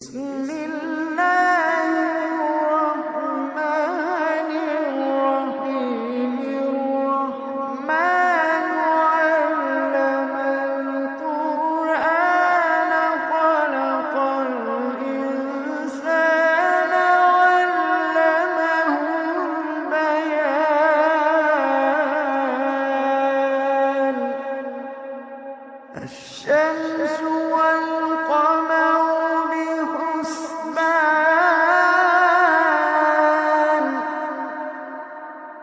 بسم الله الرحمن الرحيم الرحمن علم القرآن خلق الإنسان علمه البيان الشمس والقمر بحسبان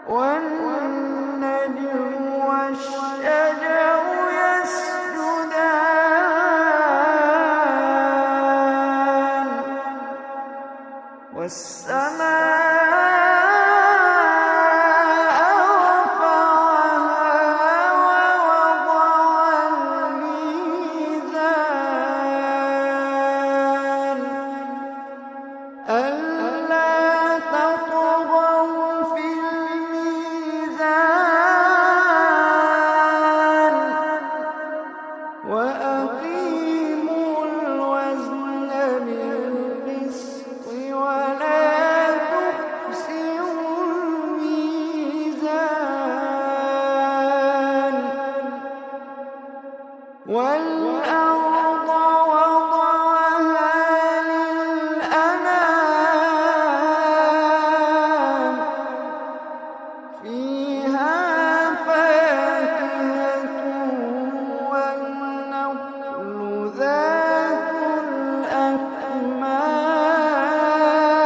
والنجم والشجر يسجدان والسماء رفعها ووضع الميزان ألا تطغوا في الميزان وأقيموا الوزن بالقسط ولا تخسروا الميزان والأرض وضعها للأنام فيها فاكهة والنخل ذات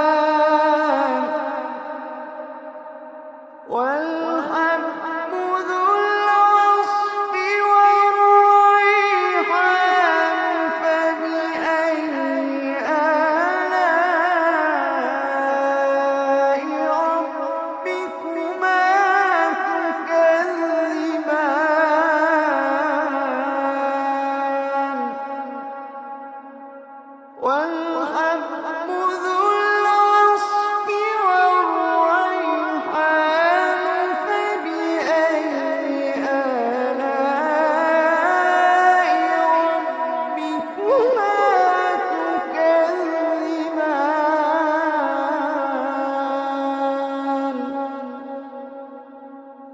الأكمام والحب ذو العصف والريحان فبأي آلاء ربكما تكذبان والحب ذو العصف والريحان فبأي آلاء ربكما تكذبان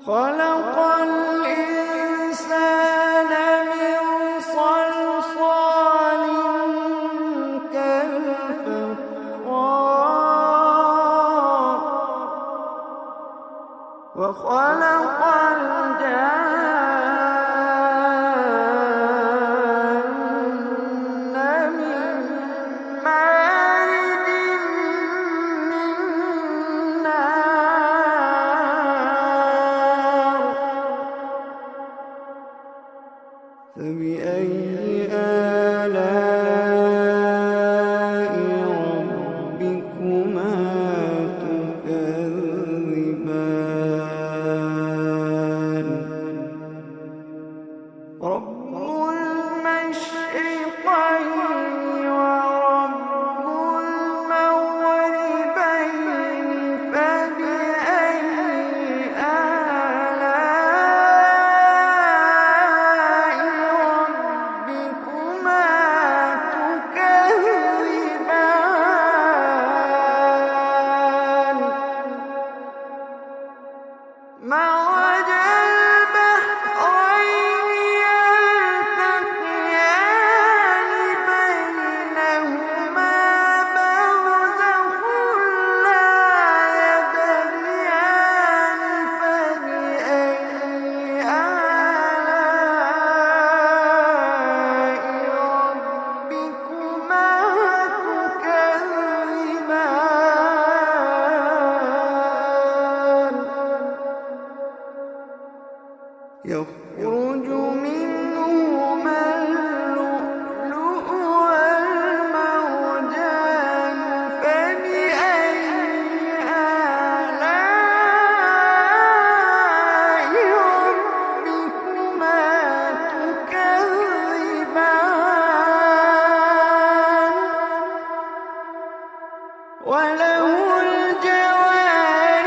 خلق الإنسان من صلصال كالفخار وخلق الجان من مارج من نار فبأي آلاء ربكما تكذبان رب المشرقين ورب المغربين فبأي آلاء ربكما تكذبان مرج البحرين يلتقيان بينهما برزخ لا يبغيان فبأي آلاء ربكما تكذبان يخرج منهما اللؤلؤ والمرجان فبأي آلاء ربكما تكذبان وله الجوار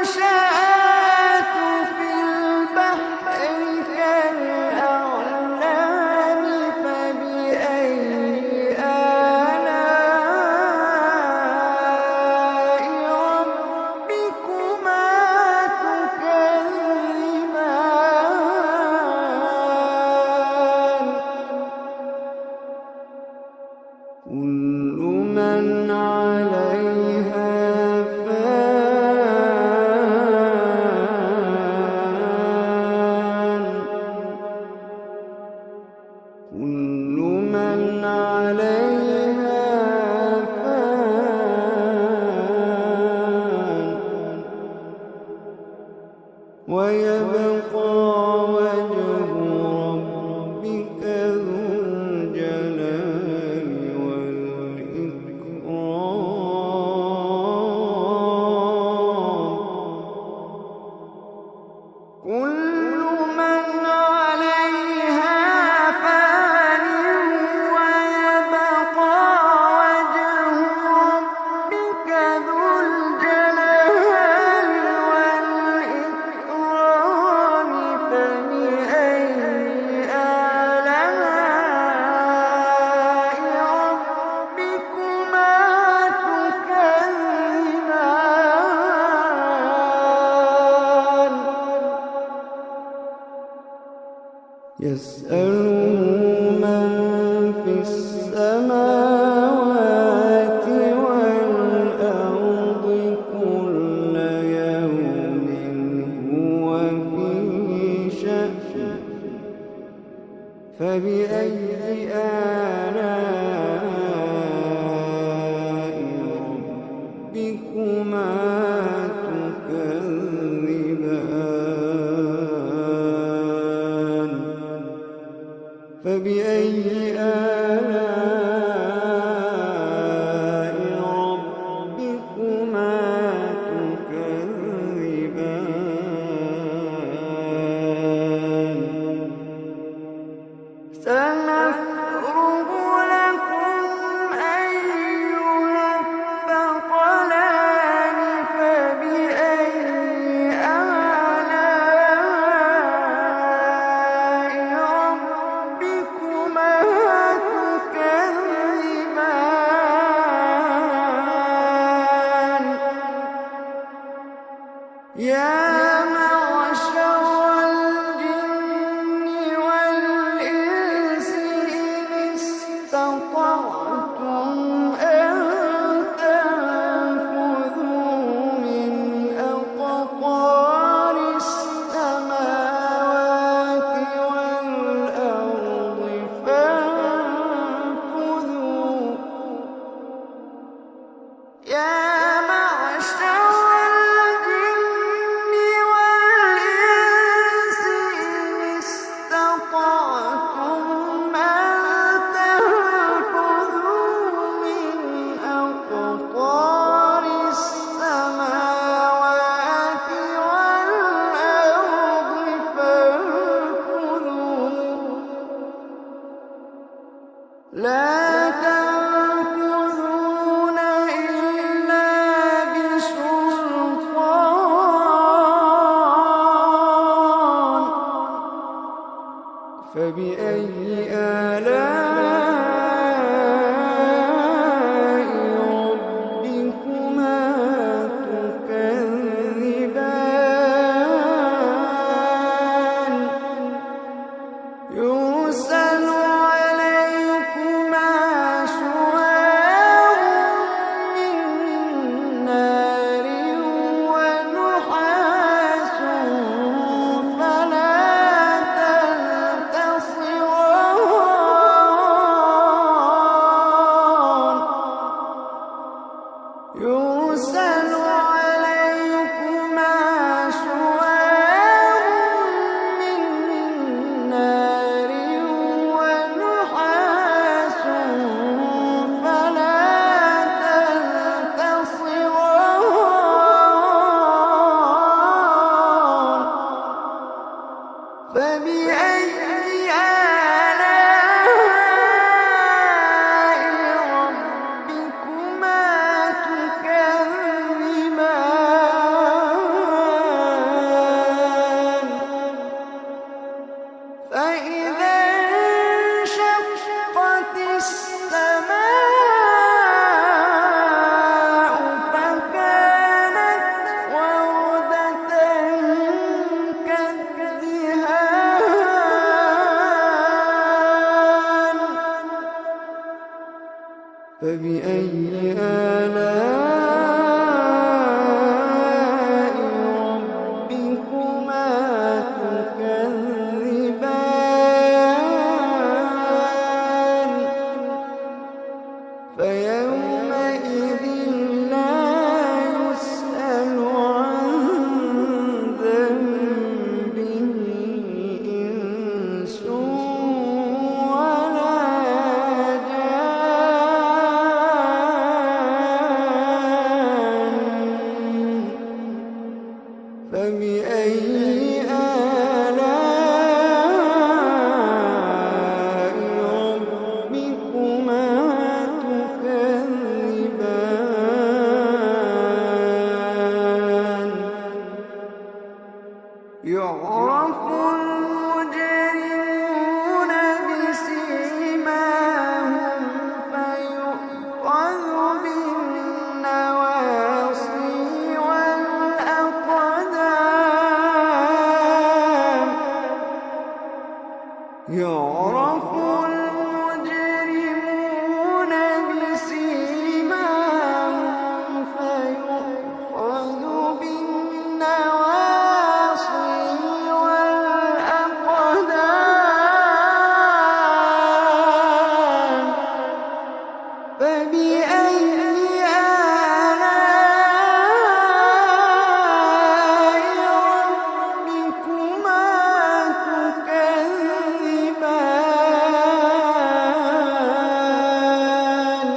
المنشآت في البحر كالأعلام فبأي كل من عليها فان كل من عليها فان ويبقى وجه ربك ذو الجلال والإكرام كل من عليها فان ويبقى وجه ربك ذو الجلال والإكرام فبأي آلاء ربكما تكذبان يسأله من في السماوات والأرض كل يوم هو في شأن فبأي آلاء ربكما تكذبان فبأي آلاء ربكما تكذبان سنفرغ لكم أيها الثقلان فبأي آلاء ربكما تكذبان يا معشر الجن والإنس إن استطعتم أن تنفذوا من أقطار السماوات والأرض فانفذوا يا معشر الجن والإنس إن استطعتم أن تنفذوا من أقطار السماوات والأرض فانفذوا لا تنفذون إلا فبأي آلاء ربكما تكذبان فيومئذ لا يسأل عن ذنبه إنس ولا جان فبأي آلاء ربكما تكذبان يعرف المجرمون بسيماهم فيؤخذ بالنواصي والأقدام يعرف المجرمون بسيماهم فيؤخذ بالنواصي والأقدام فبأي آلاء ربكما تكذبان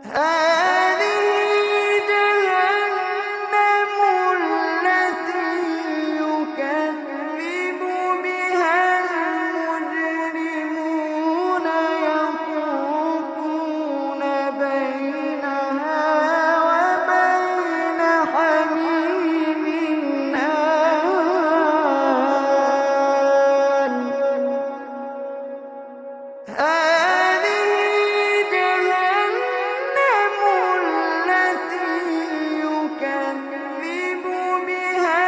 هذه جهنم التي يكذب بها المجرمون يطوفون بينها وبين حميم آن هذه جهنم التي يكذب بها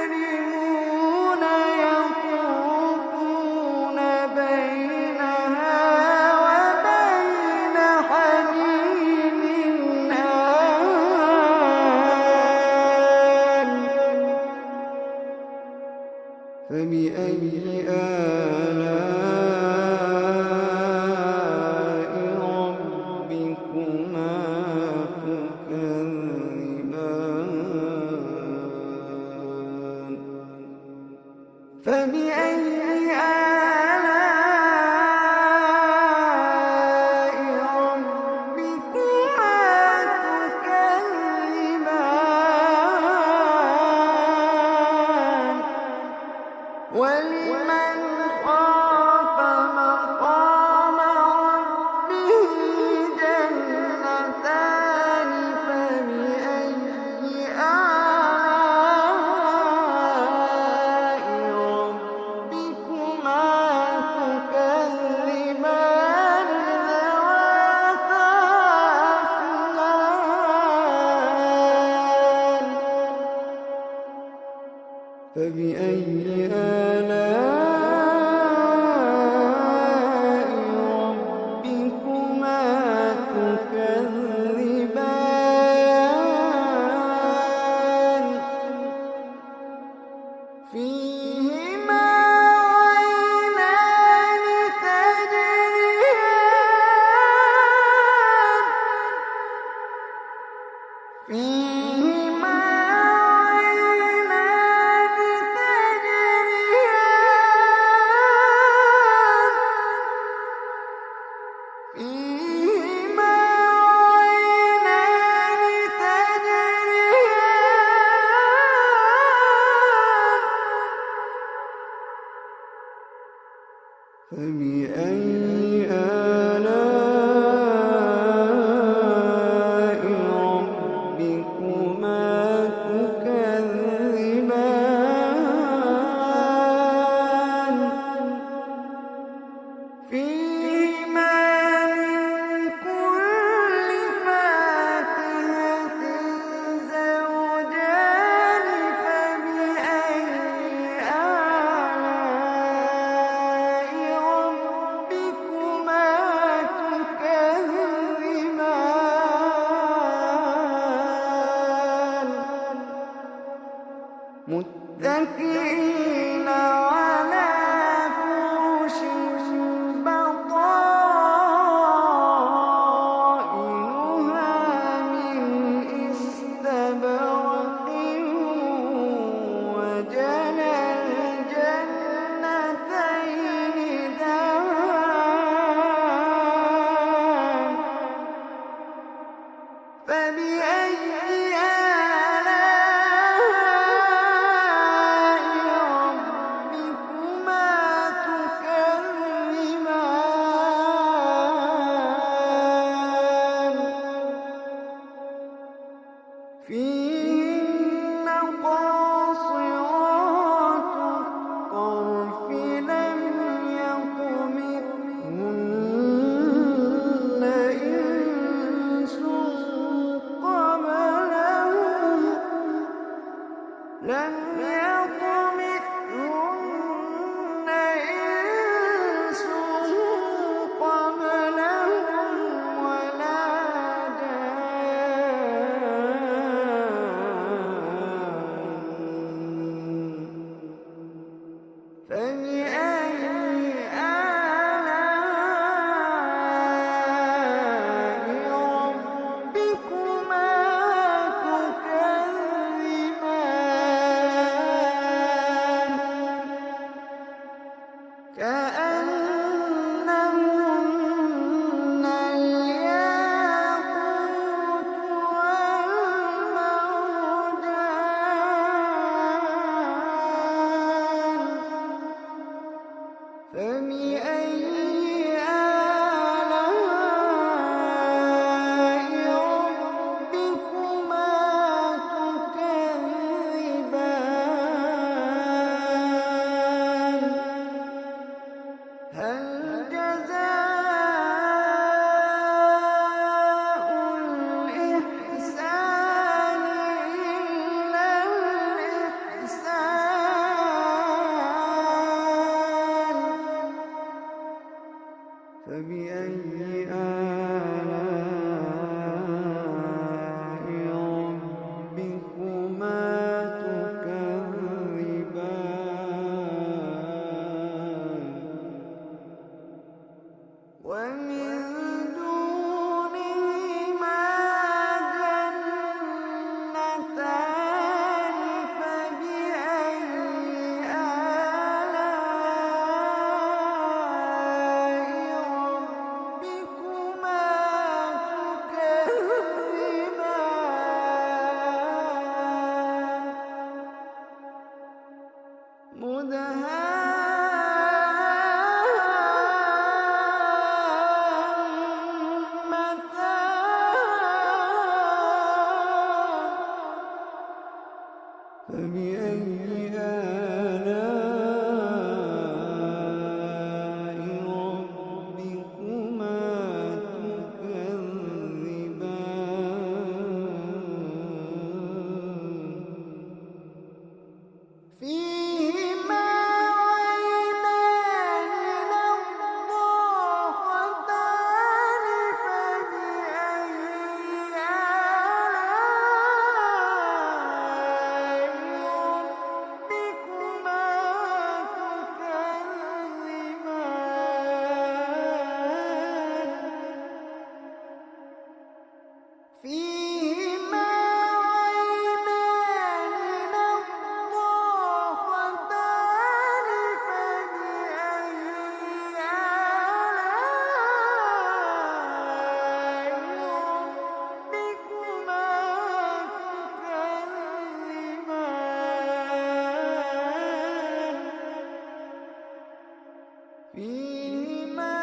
المجرمون يطوفون بينها وبين حميم آن فبأي آلاء ربكما تكذبان فبأي آلاء ربكما تكذبان ولمن خاف مقام ربه جنتان فبأي آلاء ربكما تكذبان ذواتا أفنان فبأي آلاء ربكما تكذبان فيهما عينان تجريان فيهما عينان تجريان فبأي آلاء ربكما تكذبان ومن دونهما جنتان فبأي آلاء ربكما تكذبان فبأي آلاء ربكما تكذبان فيهما عينان نضاختان فبأي آلاء ربكما تكذبان فيهما عينان نضاختان فبأي آلاء ربكما تكذبان فيهما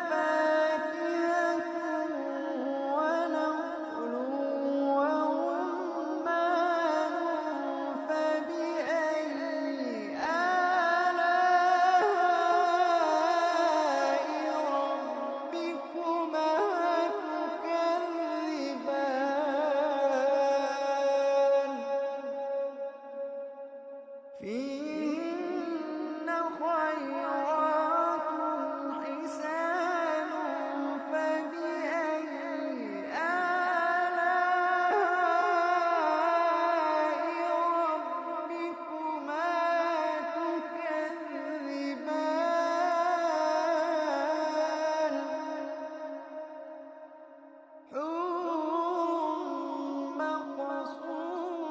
فاكهة ونخل ورمان فبأي آلاء ربكما تكذبان فيهن خيرات حسان فبأي آلاء ربكما تكذبان حور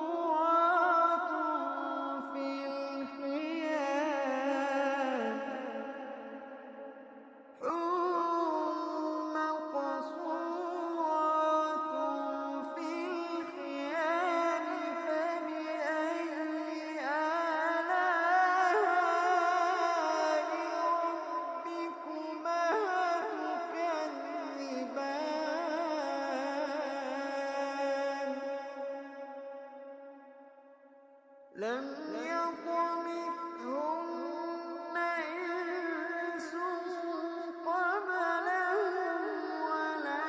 مقصورات في الخيام حور مقصورات في الخيام فبأي آلاء ربكما تكذبان لم يطمثهن إنس قبلهم ولا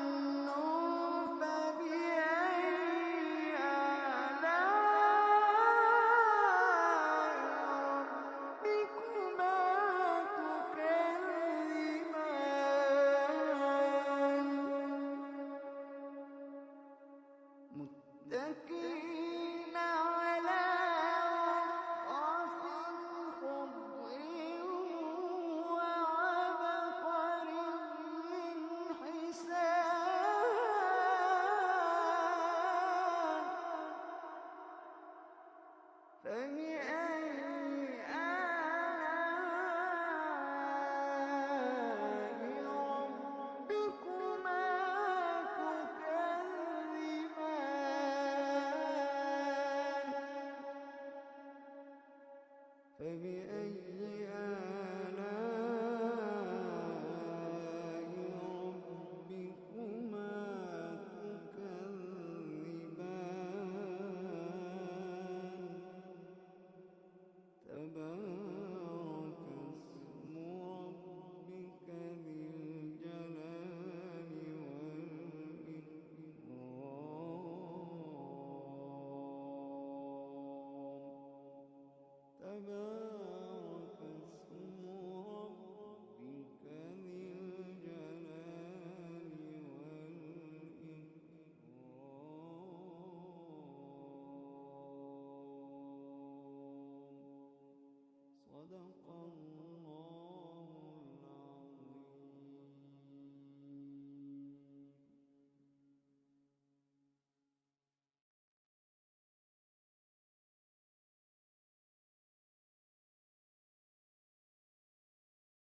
جان فبأي آلاء ربكما تكذبان متكئين على رفرف خضر وعبقري حسان فبأي آلاء ربكما تكذبان فبأي